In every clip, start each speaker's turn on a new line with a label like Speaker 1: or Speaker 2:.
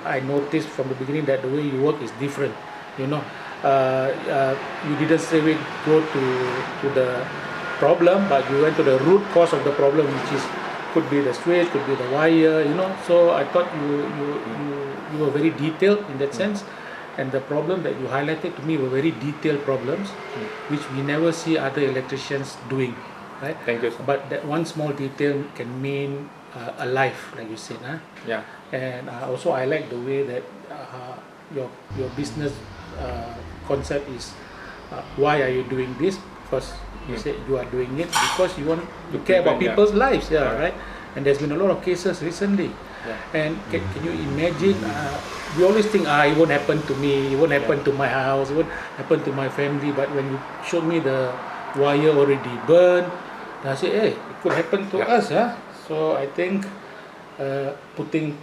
Speaker 1: I noticed from the beginning that the way you work is different. You know, you didn't straight away go to the problem, but you went to the root cause of the problem, which is could be the switch, could be the wire. You know, so I thought you were very detailed in that sense. And the problem that you highlighted to me were very detailed problems, which we never see other electricians doing, right?
Speaker 2: Thank you, sir.
Speaker 1: But that one small detail can mean a life, like you said, huh?
Speaker 2: Yeah.
Speaker 1: And also I like the way that your business concept is why are you doing this? Because you said you are doing it because you want to care about people's lives, right? And there's been a lot of cases recently. And can you imagine? We always think, it won't happen to me, it won't happen to my house, it won't happen to my family. But when you showed me the wire already burned, I said, hey, it could happen to us, huh? So I think putting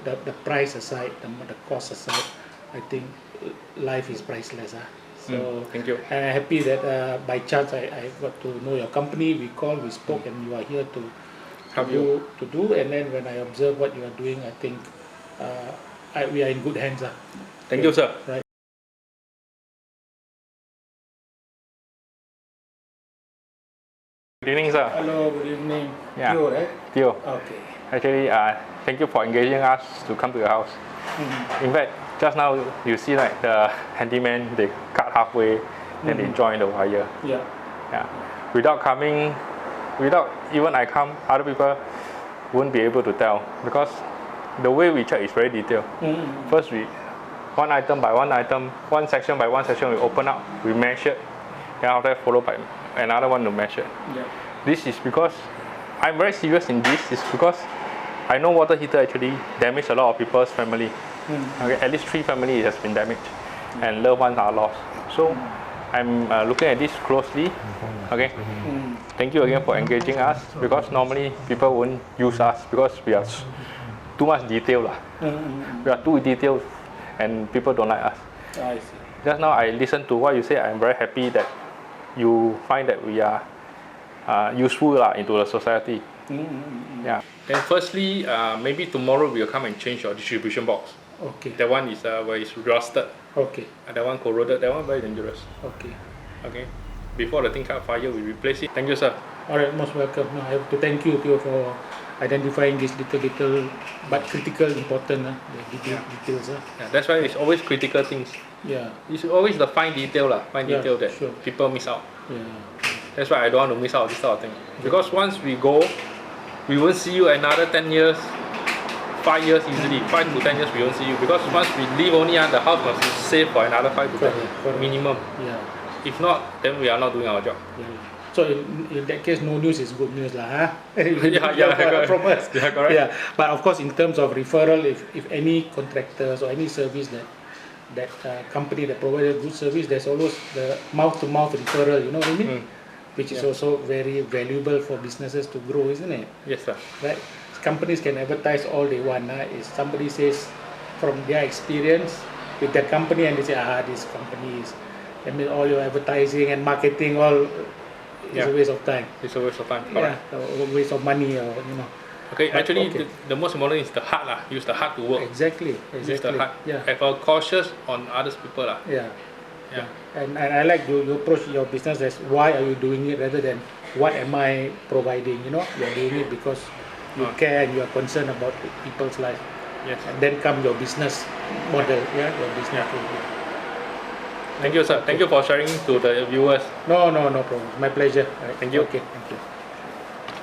Speaker 1: the price aside, the cost aside, I think life is priceless, huh? So
Speaker 2: thank you.
Speaker 1: I'm happy that by chance I got to know your company. We called, we spoke, and you are here to do. And then when I observe what you are doing, I think we are in good hands.
Speaker 2: Thank you, sir.
Speaker 1: Right.
Speaker 2: Good evening, sir.
Speaker 1: Hello, good evening.
Speaker 2: Yeah.
Speaker 1: Theo, right?
Speaker 2: Theo.
Speaker 1: Okay.
Speaker 2: Actually, thank you for engaging us to come to your house. In fact, just now you see like the handyman, they cut halfway, then they join the wire.
Speaker 1: Yeah.
Speaker 2: Without even I come, other people won't be able to tell because the way we check is very detailed. First, we one item by one item, one section by one section, we open up, we measure, then after that followed by another one to measure.
Speaker 1: Yeah.
Speaker 2: This is because I'm very serious in this. Is because I know water heater actually damaged a lot of people's family. Okay, at least 3 families has been damaged, and loved ones are lost. So I'm looking at this closely. Okay, thank you again for engaging us because normally people won't use us because we are too much detail lah. We are too detailed, and people don't like us.
Speaker 1: I see.
Speaker 2: Just now I listened to what you say. I'm very happy that you find that we are useful into the society. Yeah. Then firstly, maybe tomorrow we'll come and change your distribution box.
Speaker 1: Okay.
Speaker 2: That one is where it's rusted.
Speaker 1: Okay.
Speaker 2: And that one corroded. That one very dangerous.
Speaker 1: Okay.
Speaker 2: Okay. Before the thing caught fire, we replace it. Thank you, sir.
Speaker 1: All right, most welcome. No, I have to thank you, Theo, for identifying this little but critical, important details.
Speaker 2: Yeah, that's why it's always critical things.
Speaker 1: Yeah.
Speaker 2: It's always the fine detail detail that people miss out.
Speaker 1: Yeah.
Speaker 2: That's why I don't want to miss out this sort of thing. Because once we go, we won't see you another 10 years, 5 years easily. 5 to 10 years we won't see you. Because once we leave only, the house must be safe for another 5 to 10 years minimum.
Speaker 1: Yeah.
Speaker 2: If not, then we are not doing our job.
Speaker 1: Yeah. So in that case, no news is good news, huh?
Speaker 2: From
Speaker 1: us.
Speaker 2: Yeah, correct.
Speaker 1: Yeah. But of course, in terms of referral, if any contractors or any service that company that provided good service, there's always the mouth-to-mouth referral. You know what I mean? Which is also very valuable for businesses to grow, isn't it?
Speaker 2: Yes, sir.
Speaker 1: Right. Companies can advertise all they want. If somebody says from their experience with that company and they say, this company is, I mean, all your advertising and marketing all is a waste of time.
Speaker 2: It's a waste of time. Correct.
Speaker 1: Yeah, a waste of money, or
Speaker 2: Okay, but actually, the most important is the heart. Use the heart to work.
Speaker 1: Exactly.
Speaker 2: Use the heart.
Speaker 1: Yeah.
Speaker 2: Have a cautious on others people.
Speaker 1: Yeah. And I like you approach your business as why are you doing it rather than what am I providing. You know, you're doing it because you care and you are concerned about people's life.
Speaker 2: Yes.
Speaker 1: And then come your business model. Yeah, your business.
Speaker 2: Thank you, sir. Thank you for sharing to the viewers.
Speaker 1: No problem. My pleasure.
Speaker 2: Thank you.
Speaker 1: Okay, thank you.